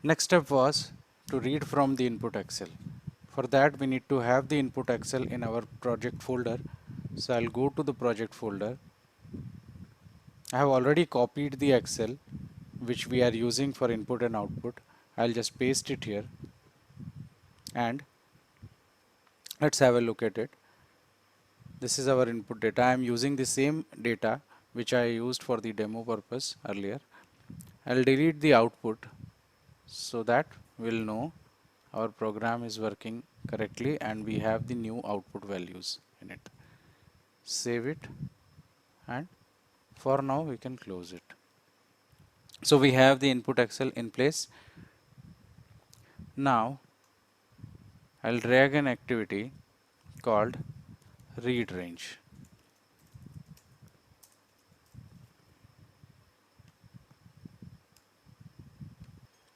Next step was to read from the input Excel. For that we need to have the input Excel in our project folder. So I'll go to the project folder. I have already copied the Excel which we are using for input and output. I'll just paste it here and let's have a look at it. This is our input data. I am using the same data which I used for the demo purpose earlier. I'll delete the output so that we'll know our program is working correctly and we have the new output values in it. Save it, and for now we can close it. So we have the input Excel in place. Now I'll drag an activity called read range.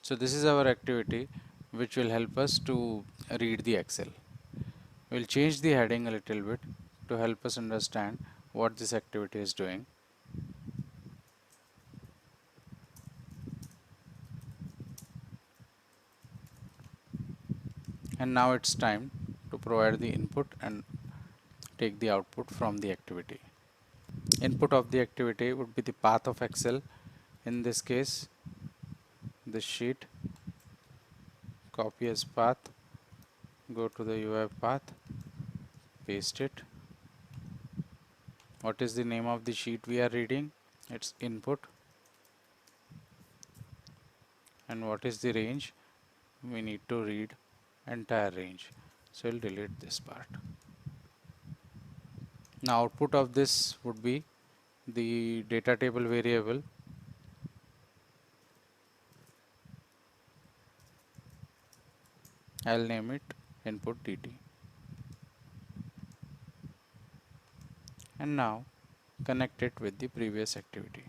So this is our activity which will help us to read the Excel. We'll change the heading a little bit to help us understand what this activity is doing. And now it's time to provide the input and take the output from the activity. Input of the activity would be the path of Excel. In this case, this sheet, copy as path, go to the UI path, paste it. What is the name of the sheet we are reading? It's input. And what is the range? We need to read entire range. So we'll delete this part. Now output of this would be the data table variable. I'll name it input dt. And now connect it with the previous activity.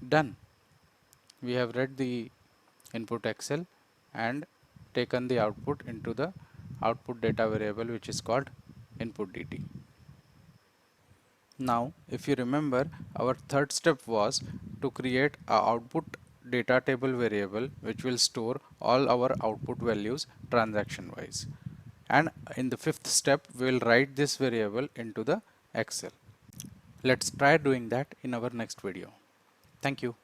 Done. We have read the input Excel and taken the output into the output data variable which is called input dt. Now if you remember, our third step was to create a output data table variable which will store all our output values transaction wise. And in the fifth step we will write this variable into the Excel. Let's try doing that in our next video. Thank you.